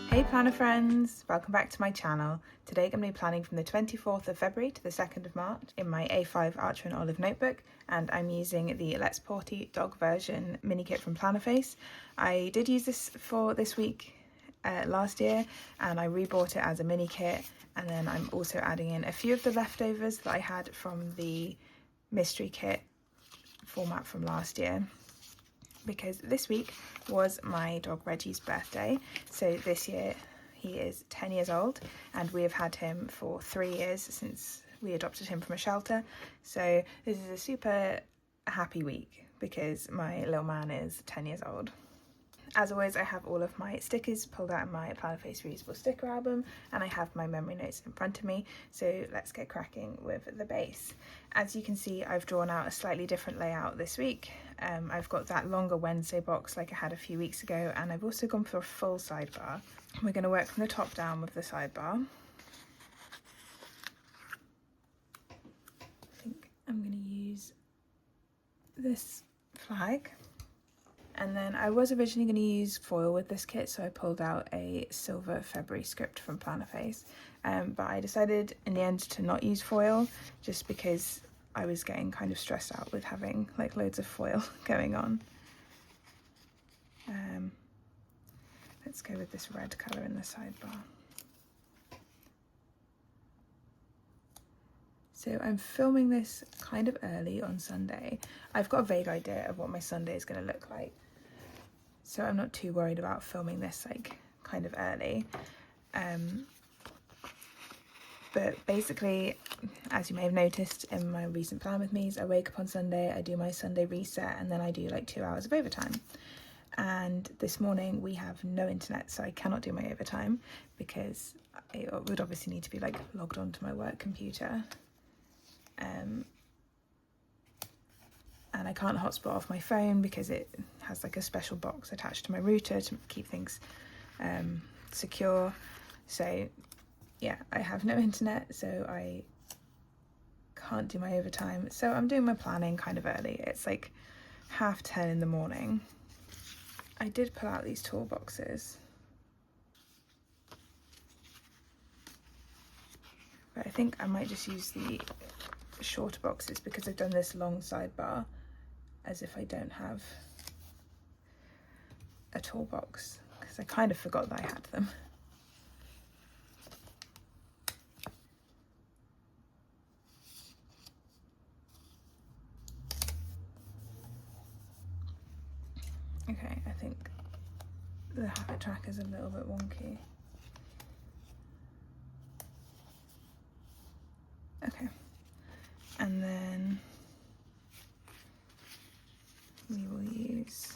Hey planner friends, welcome back to my channel. Today I'm going to be planning from the 24th of February to the 2nd of March in my A5 Archer and Olive notebook, and I'm using the Let's Pawty dog version mini kit from Plannerface. I did use this for this week last year and I rebought it as a mini kit, and then I'm also adding in a few of the leftovers that I had from the mystery kit format from last year, because this week was my dog Reggie's birthday. So this year he is 10 years old and we have had him for 3 years since we adopted him from a shelter. So this is a super happy week because my little man is 10 years old. As always, I have all of my stickers pulled out in my Plannerface reusable sticker album, and I have my memory notes in front of me, so let's get cracking with the base. As you can see, I've drawn out a slightly different layout this week. I've got that longer Wednesday box like I had a few weeks ago, and I've also gone for a full sidebar. We're going to work from the top down with the sidebar. I think I'm going to use this flag. And then I was originally going to use foil with this kit, so I pulled out a silver February script from Plannerface. But I decided in the end to not use foil, just because I was getting kind of stressed out with having like loads of foil going on. Let's go with this red colour in the sidebar. So I'm filming this kind of early on Sunday. I've got a vague idea of what my Sunday is going to look like, so I'm not too worried about filming this like kind of early. But basically, as you may have noticed in my recent plan with me's, I wake up on Sunday, I do my Sunday reset, and then I do like 2 hours of overtime. And this morning we have no internet, so I cannot do my overtime because I would obviously need to be like logged onto my work computer. And I can't hotspot off my phone because it has like a special box attached to my router to keep things secure. So yeah, I have no internet, so I can't do my overtime. So I'm doing my planning kind of early. It's like 10:30 in the morning. I did pull out these toolboxes, but I think I might just use the shorter boxes because I've done this long sidebar as if I don't have a toolbox, because I kind of forgot that I had them. Okay, I think the habit tracker is a little bit wonky. Okay, and then we will use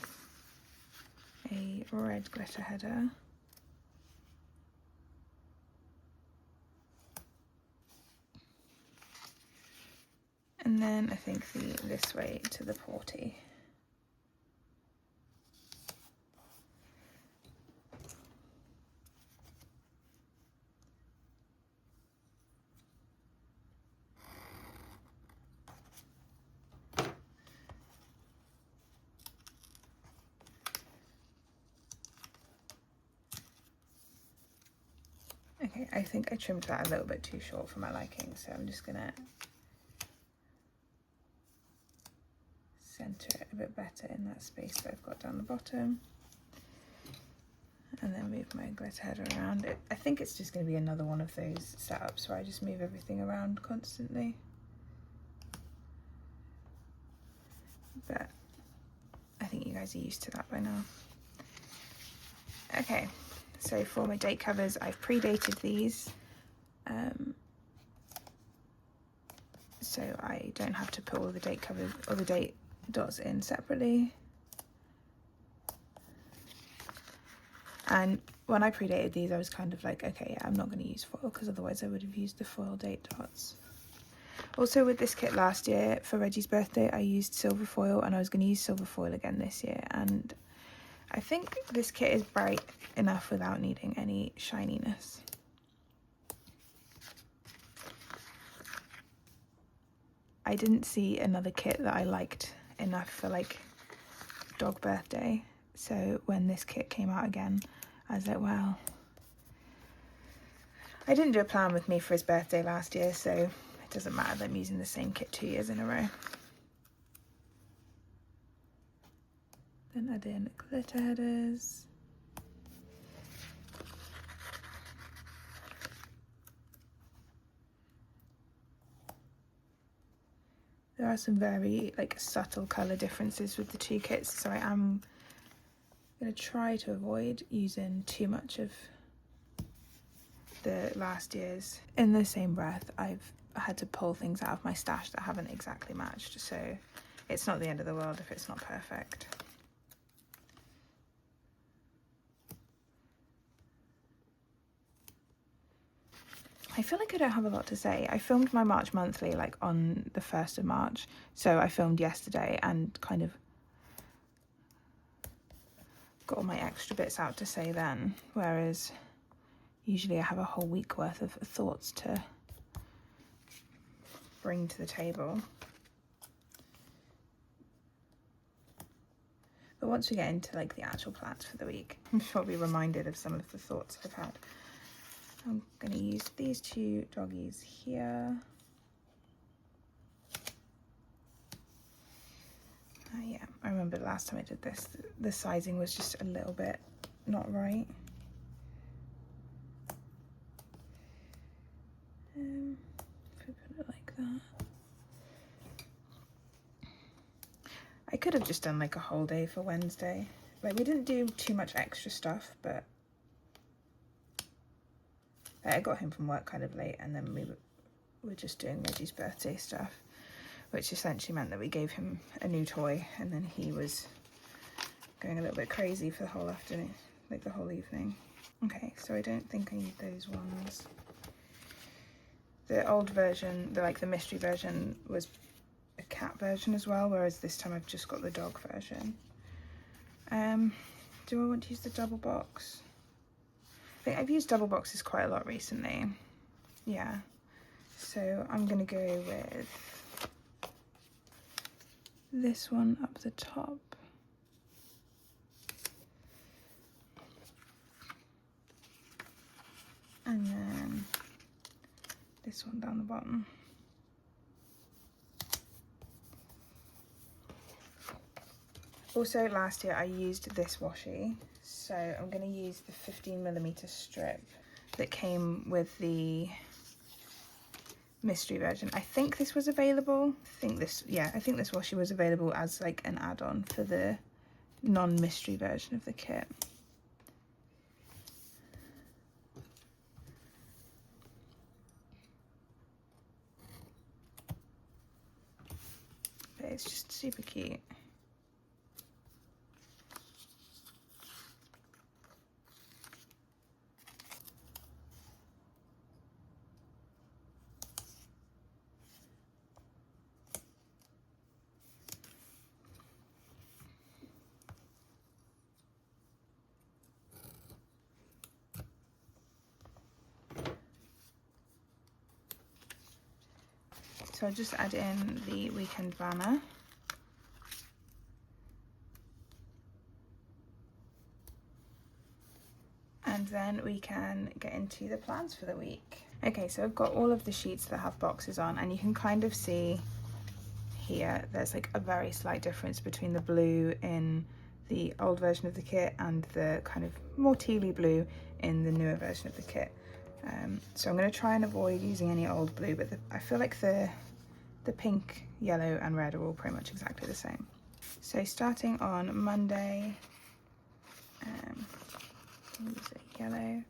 a red glitter header. And then I think this way to the Pawty. Okay, I think I trimmed that a little bit too short for my liking, so I'm just gonna center it a bit better in that space that I've got down the bottom, and then move my glitter header around it. I think it's just going to be another one of those setups where I just move everything around constantly, but I think you guys are used to that by now. Okay, so for my date covers, I've pre-dated these, so I don't have to put all the date covers or the date dots in separately. And when I pre-dated these, I was kind of like, okay, yeah, I'm not going to use foil because otherwise I would have used the foil date dots. Also with this kit last year for Reggie's birthday, I used silver foil, and I was going to use silver foil again this year, and I think this kit is bright enough without needing any shininess. I didn't see another kit that I liked enough for like dog birthday, so when this kit came out again, I was like, well, I didn't do a plan with me for his birthday last year, so it doesn't matter that I'm using the same kit 2 years in a row. Then add in glitter headers. There are some very like subtle colour differences with the two kits, so I am going to try to avoid using too much of the last year's. In the same breath, I've had to pull things out of my stash that haven't exactly matched, so it's not the end of the world if it's not perfect. I feel like I don't have a lot to say. I filmed my March monthly like on the 1st of March, so I filmed yesterday and kind of got all my extra bits out to say then, whereas usually I have a whole week worth of thoughts to bring to the table. But once we get into like the actual plans for the week, I'm sure I'll be reminded of some of the thoughts I've had. I'm going to use these two doggies here. Yeah, I remember the last time I did this, the sizing was just a little bit not right. If we put it like that. I could have just done like a whole day for Wednesday. Like we didn't do too much extra stuff, but I got home from work kind of late, and then we were just doing Reggie's birthday stuff, which essentially meant that we gave him a new toy, and then he was going a little bit crazy for the whole afternoon, like the whole evening. Okay, so I don't think I need those ones. The old version, the mystery version, was a cat version as well, whereas this time I've just got the dog version. Do I want to use the double box? I think I've used double boxes quite a lot recently. Yeah, so I'm gonna go with this one up the top. And then this one down the bottom. Also last year I used this washi, so I'm going to use the 15mm strip that came with the mystery version. I think this was available. I think this washi was available as like an add-on for the non-mystery version of the kit. But it's just super cute. So I'll just add in the weekend banner. And then we can get into the plans for the week. Okay, so I've got all of the sheets that have boxes on, and you can kind of see here there's like a very slight difference between the blue in the old version of the kit and the kind of more tealy blue in the newer version of the kit. So I'm going to try and avoid using any old blue, but I feel like the pink, yellow and red are all pretty much exactly the same. So starting on Monday, use a yellow.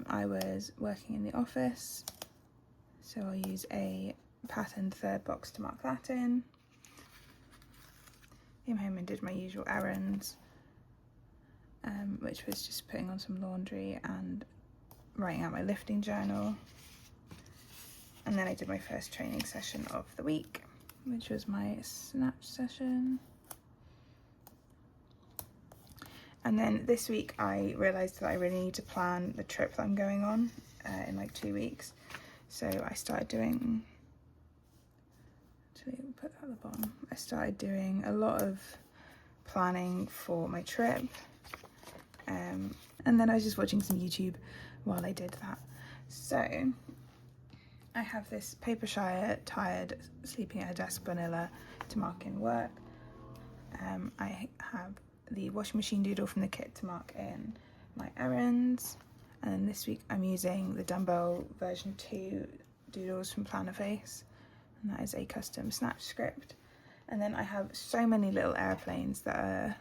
I was working in the office, so I'll use a patterned third box to mark that in. Came home and did my usual errands, which was just putting on some laundry and writing out my lifting journal. And then I did my first training session of the week, which was my snatch session. And then this week I realised that I really need to plan the trip that I'm going on in like 2 weeks. So I started doing, actually put that at the bottom, I started doing a lot of planning for my trip. And then I was just watching some YouTube while I did that. So I have this Papershire Tired Sleeping at a Desk Vanilla to mark in work. I have the washing machine doodle from the kit to mark in my errands. And then this week I'm using the dumbbell version 2 doodles from Plannerface, and that is a custom snatch script. And then I have so many little airplanes that are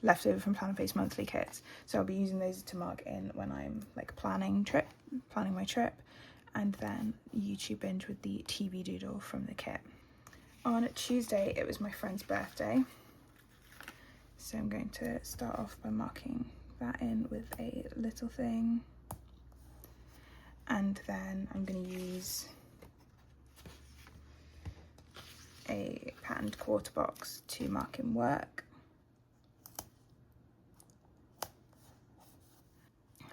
left over from Plannerface monthly kits, so I'll be using those to mark in when I'm like planning my trip, and then YouTube binge with the TV doodle from the kit. On Tuesday it was my friend's birthday, so I'm going to start off by marking that in with a little thing, and then I'm going to use a patterned quarter box to mark in work.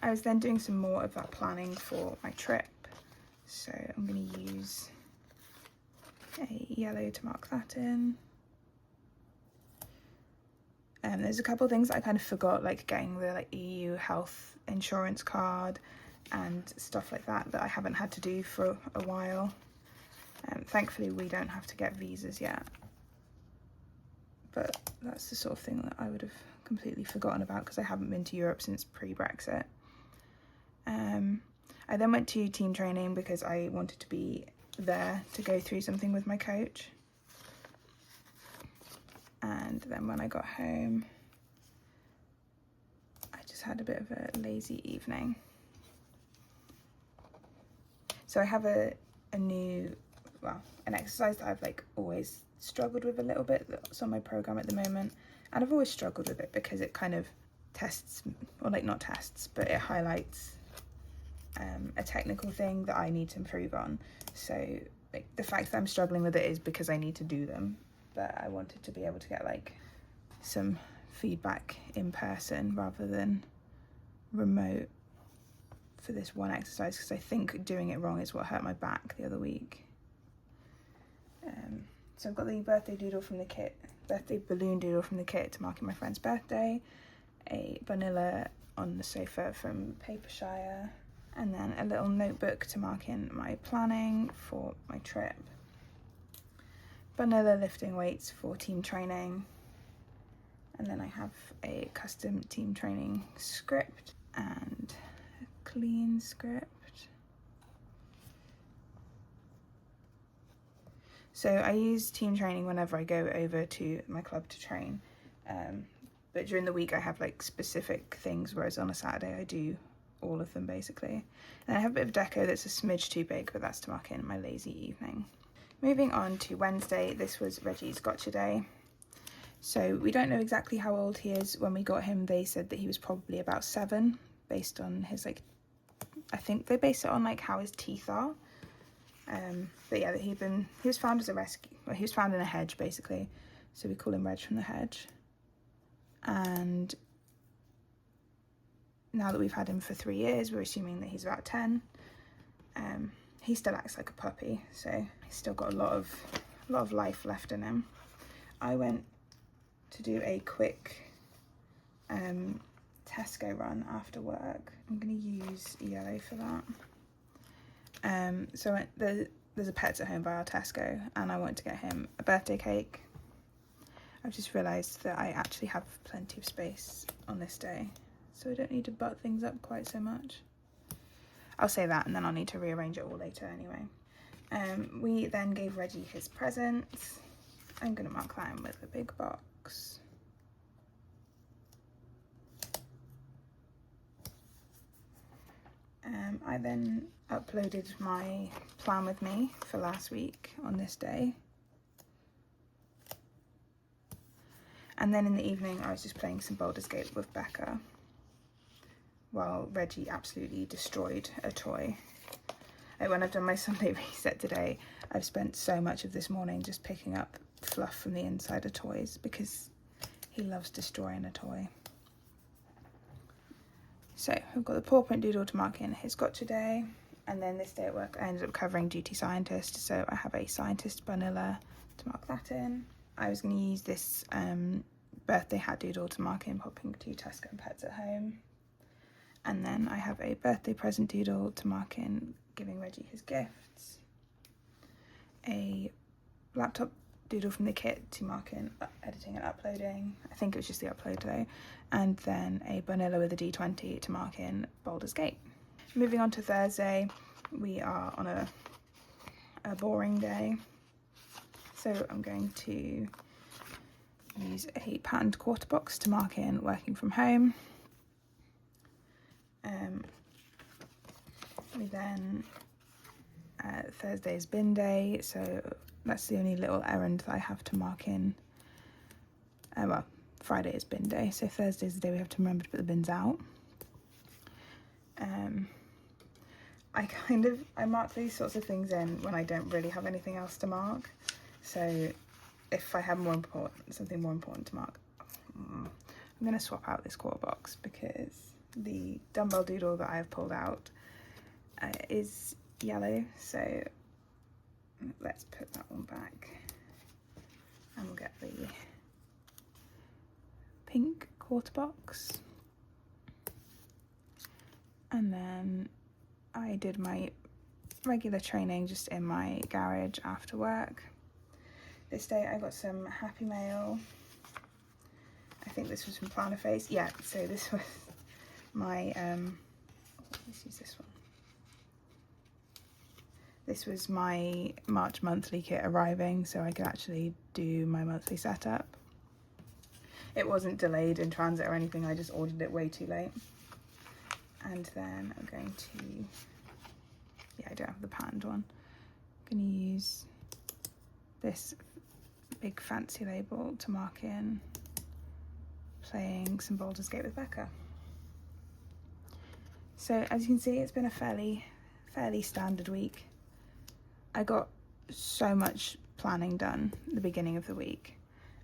I was then doing some more of that planning for my trip, so I'm going to use a yellow to mark that in. There's a couple of things that I kind of forgot, like getting the like EU health insurance card and stuff like that I haven't had to do for a while. Thankfully we don't have to get visas yet, but that's the sort of thing that I would have completely forgotten about because I haven't been to Europe since pre-Brexit. I then went to team training because I wanted to be there to go through something with my coach. And then when I got home, I just had a bit of a lazy evening. So I have an exercise that I've like always struggled with a little bit that's on my program at the moment, and I've always struggled with it because it kind of tests, or like not tests, but it highlights a technical thing that I need to improve on. So like the fact that I'm struggling with it is because I need to do them, but I wanted to be able to get like some feedback in person rather than remote for this one exercise, because I think doing it wrong is what hurt my back the other week. So I've got the birthday balloon doodle from the kit to mark in my friend's birthday, a vanilla on the sofa from Papershire, and then a little notebook to mark in my planning for my trip. Vanilla lifting weights for team training, and then I have a custom team training script and a clean script. So I use team training whenever I go over to my club to train, but during the week I have like specific things, whereas on a Saturday I do all of them basically. And I have a bit of deco that's a smidge too big, but that's to mark in my lazy evening. Moving on to Wednesday, this was Reggie's gotcha day. So we don't know exactly how old he is. When we got him, they said that he was probably about 7, based on his like, I think they base it on like how his teeth are. But yeah, he was found as a rescue. Well, he was found in a hedge basically, so we call him Reg from the hedge. And now that we've had him for 3 years, we're assuming that he's about 10. He still acts like a puppy, so he's still got a lot of life left in him. I went to do a quick Tesco run after work. I'm going to use yellow for that. So there's a Pets at Home by our Tesco, and I wanted to get him a birthday cake. I've just realised that I actually have plenty of space on this day, so I don't need to butt things up quite so much. I'll say that, and then I'll need to rearrange it all later anyway. We then gave Reggie his presents. I'm going to mark that in with a big box. I then uploaded my plan with me for last week on this day. And then in the evening I was just playing some Baldur's Gate with Becca, while Reggie absolutely destroyed a toy. Like when I've done my Sunday reset today, I've spent so much of this morning just picking up fluff from the inside of toys because he loves destroying a toy. So I've got the paw print doodle to mark in his gotcha day, and then this day at work I ended up covering duty scientist, so I have a scientist vanilla to mark that in. I was going to use this birthday hat doodle to mark in popping 2 Tesco and Pets at home. And then I have a birthday present doodle to mark in giving Reggie his gifts. A laptop doodle from the kit to mark in editing and uploading. I think it was just the upload though. And then a vanilla with a D20 to mark in Baldur's Gate. Moving on to Thursday, we are on a boring day. So I'm going to use a patterned quarter box to mark in working from home. We then, Thursday is bin day, so that's the only little errand that I have to mark in. Well, Friday is bin day, so Thursday is the day we have to remember to put the bins out. I mark these sorts of things in when I don't really have anything else to mark. So if I have something more important to mark, I'm going to swap out this quarter box because the dumbbell doodle that I have pulled out is yellow. So let's put that one back and we'll get the pink quarter box. And then I did my regular training just in my garage after work. This day I got some Happy Mail. I think this was from Plannerface. Yeah, so this was my, let's use this one. This was my March monthly kit arriving, so I could actually do my monthly setup. It wasn't delayed in transit or anything, I just ordered it way too late. And then I'm going to, yeah, I don't have the patterned one. I'm going to use this big fancy label to mark in playing some Baldur's Gate with Becca. So as you can see, it's been a fairly standard week. I got so much planning done at the beginning of the week,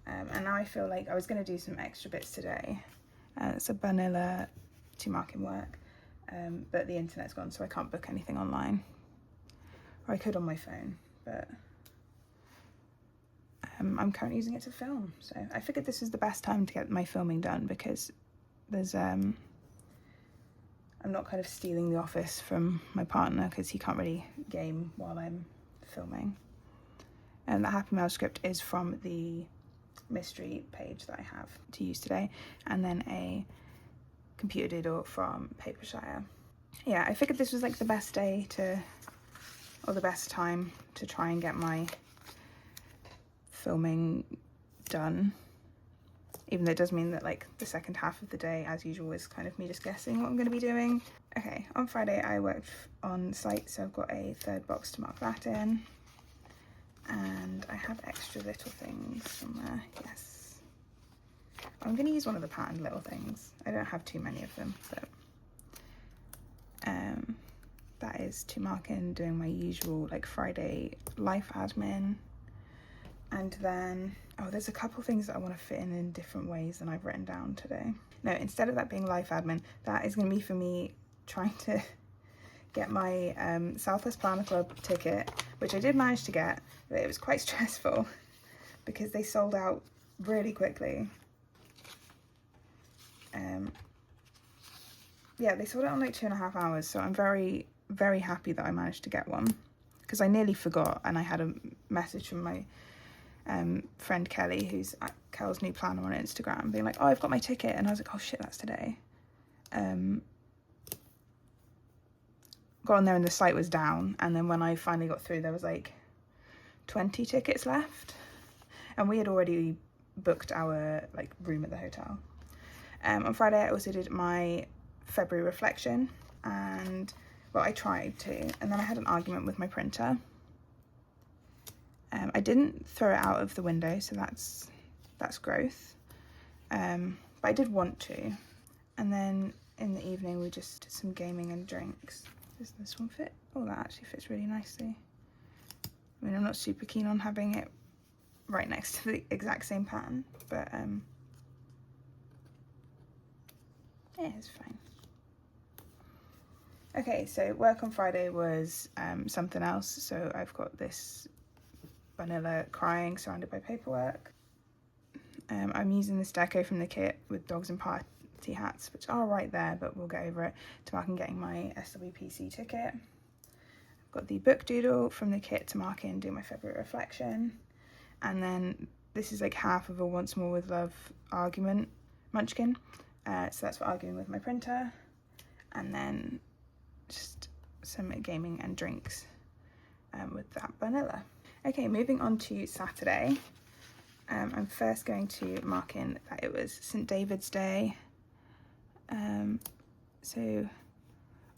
and now I feel like I was going to do some extra bits today. It's a vanilla to mark in work, but the internet's gone, so I can't book anything online. Or I could on my phone, but I'm currently using it to film. So I figured this is the best time to get my filming done because there's I'm not kind of stealing the office from my partner because he can't really game while I'm filming. And the Happy Mail script is from the mystery page that I have to use today, and then a computer doodle from Papershire. Yeah, I figured this was like the best day or the best time to try and get my filming done, even though it does mean that like the second half of the day as usual is kind of me just guessing what I'm going to be doing. Okay, on Friday I worked on site, so I've got a third box to mark that in, and I have extra little things from there. Yes, I'm going to use one of the patterned little things. I don't have too many of them, but that is to mark in doing my usual like Friday life admin. And then, oh, there's a couple things that I want to fit in different ways than I've written down today. No, instead of that being life admin, that is going to be for me trying to get my Southwest Planner Club ticket, which I did manage to get, but it was quite stressful because they sold out really quickly. Yeah, they sold out in like 2.5 hours, so I'm very, very happy that I managed to get one because I nearly forgot, and I had a message from my friend Kelly, who's at Kel's New Planner on Instagram, being like, oh, I've got my ticket, and I was like, oh shit, that's today. Got on there and the site was down, and then when I finally got through there was like 20 tickets left, and we had already booked our like room at the hotel. On Friday I also did my February reflection, and well, I tried to, and then I had an argument with my printer. I didn't throw it out of the window, so that's growth, but I did want to. And then in the evening we just did some gaming and drinks. Does this one fit? Oh, that actually fits really nicely. I mean, I'm not super keen on having it right next to the exact same pattern, but yeah, it's fine. Okay, so work on Friday was something else. So I've got this vanilla crying surrounded by paperwork. I'm using this deco from the kit with dogs and party hats, which are right there, but we'll go over it to mark in getting my SWPC ticket. I've got the book doodle from the kit to mark in doing my February reflection. And then this is like half of a Once More with Love argument munchkin. So that's for arguing with my printer. And then just some gaming and drinks with that vanilla. Okay, moving on to Saturday. I'm first going to mark in that it was St. David's Day. So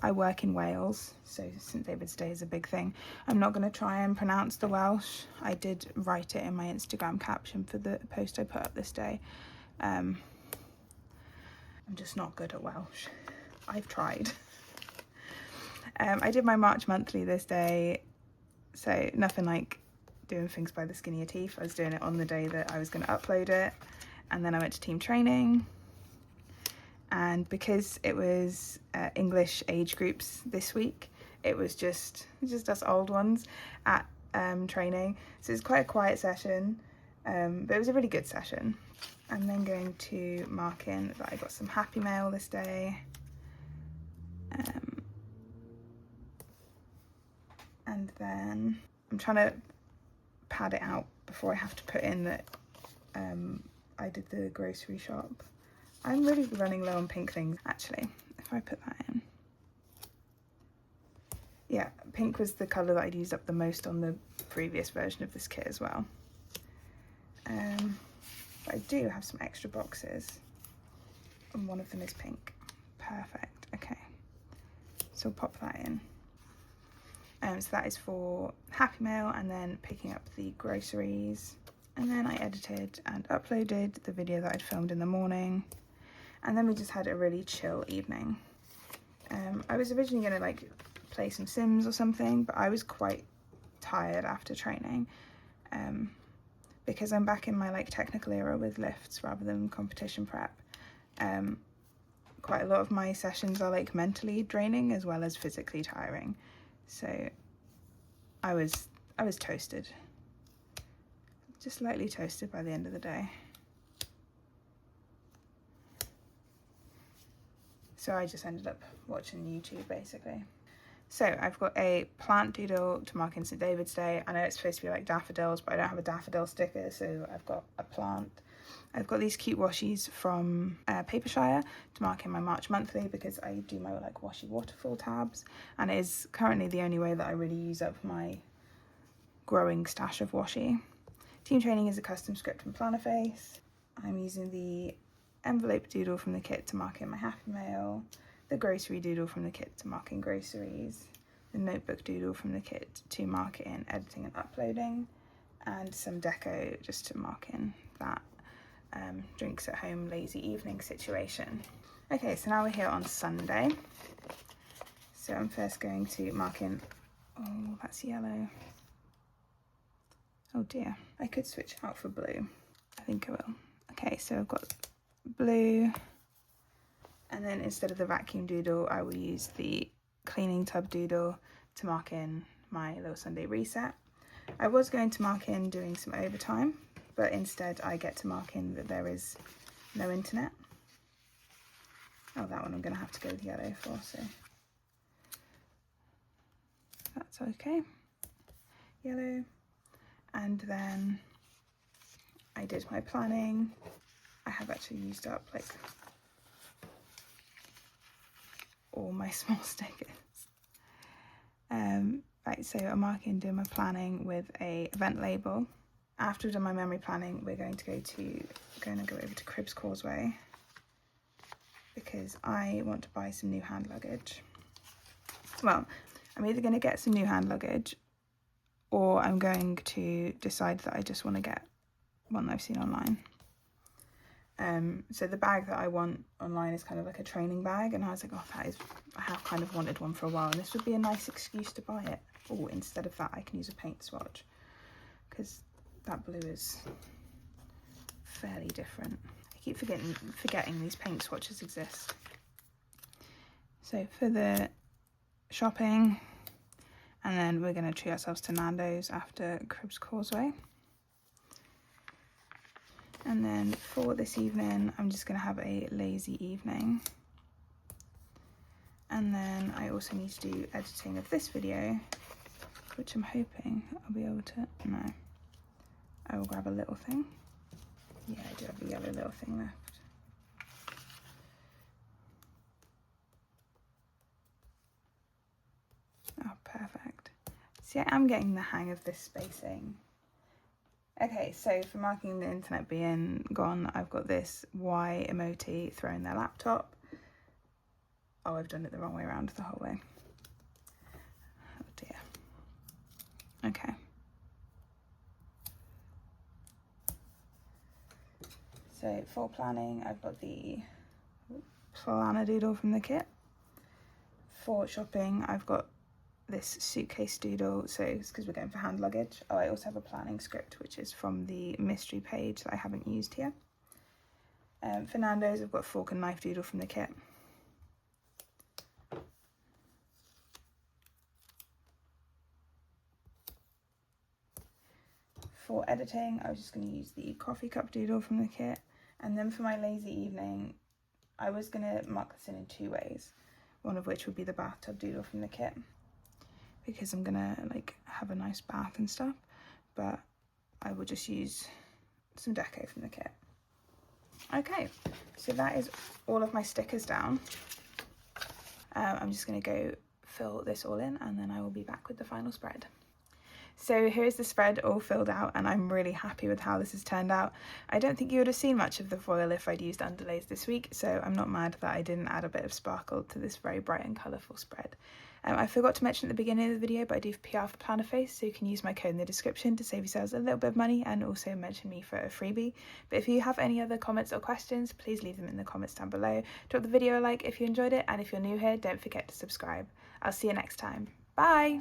I work in Wales, so St. David's Day is a big thing. I'm not going to try and pronounce the Welsh. I did write it in my Instagram caption for the post I put up this day. I'm just not good at Welsh. I've tried. I did my March monthly this day, so nothing like doing things by the skin of your teeth. I was doing it on the day that I was going to upload it, and then I went to team training. And because it was English age groups this week, it was just us old ones at training. So it was quite a quiet session, but it was a really good session. I'm then going to mark in that I got some happy mail this day. And then I'm trying to pad it out before I have to put in that I did the grocery shop. I'm really running low on pink things, actually, if I put that in. Yeah, pink was the colour that I'd used up the most on the previous version of this kit as well. But I do have some extra boxes, and one of them is pink. Perfect, okay. So I'll pop that in. So that is for Happy Mail, and then picking up the groceries. And then I edited and uploaded the video that I'd filmed in the morning. And then we just had a really chill evening. I was originally going to like play some Sims or something, but I was quite tired after training because I'm back in my like technical era with lifts rather than competition prep. Quite a lot of my sessions are like mentally draining as well as physically tiring. So I was toasted, just lightly toasted by the end of the day. So I just ended up watching YouTube basically. So I've got a plant doodle to mark in St. David's Day. I know it's supposed to be like daffodils, but I don't have a daffodil sticker, so I've got a plant. I've got these cute washies from Papershire to mark in my March monthly because I do my like washi waterfall tabs, and it is currently the only way that I really use up my growing stash of washi. Team training is a custom script from Plannerface. I'm using the envelope doodle from the kit to mark in my Happy Mail, the grocery doodle from the kit to mark in groceries, the notebook doodle from the kit to mark in editing and uploading, and some deco just to mark in that drinks at home lazy evening situation. Okay, so now we're here on Sunday. So I'm first going to mark in, oh, that's yellow. Oh dear, I could switch out for blue. I think I will. Okay, so I've got blue, and then instead of the vacuum doodle I will use the cleaning tub doodle to mark in my little Sunday reset. I was going to mark in doing some overtime, but instead I get to mark in that there is no internet. Oh, that one I'm going to have to go with yellow for, so that's okay. Yellow. And then I did my planning. I have actually used up like all my small stickers. Right, so I'm marking doing my planning with a event label. After I've done my memory planning, we're going to go over to Cribs Causeway because I want to buy some new hand luggage. Well, I'm either going to get some new hand luggage or I'm going to decide that I just want to get one that I've seen online. So the bag that I want online is kind of like a training bag, and I was like, oh, I have kind of wanted one for a while, and this would be a nice excuse to buy it. Oh, instead of that I can use a paint swatch because that blue is fairly different. I keep forgetting these paint swatches exist. So for the shopping, and then we're going to treat ourselves to Nando's after Cribs Causeway. And then for this evening, I'm just going to have a lazy evening. And then I also need to do editing of this video, which I'm hoping I'll be able to, no. I will grab a little thing. Yeah, I do have a yellow little thing left. Oh, perfect. See, I'm getting the hang of this spacing. Okay, so for marking the internet being gone, I've got this Y emoji throwing their laptop. Oh, I've done it the wrong way around the whole way. Oh dear. Okay. So for planning, I've got the planner doodle from the kit. For shopping, I've got this suitcase doodle, so it's because we're going for hand luggage. Oh, I also have a planning script, which is from the mystery page that I haven't used here. For Nando's, I've got a fork and knife doodle from the kit. For editing, I was just going to use the coffee cup doodle from the kit. And then for my lazy evening, I was going to mark this in 2 ways, one of which would be the bathtub doodle from the kit, because I'm gonna like have a nice bath and stuff, but I will just use some deco from the kit. Okay, so that is all of my stickers down. I'm just gonna go fill this all in and then I will be back with the final spread. So here's the spread all filled out, and I'm really happy with how this has turned out. I don't think you would have seen much of the foil if I'd used underlays this week, so I'm not mad that I didn't add a bit of sparkle to this very bright and colourful spread. I forgot to mention at the beginning of the video, but I do PR for Plannerface, so you can use my code in the description to save yourselves a little bit of money and also mention me for a freebie. But if you have any other comments or questions, please leave them in the comments down below. Drop the video a like if you enjoyed it, and if you're new here, don't forget to subscribe. I'll see you next time. Bye!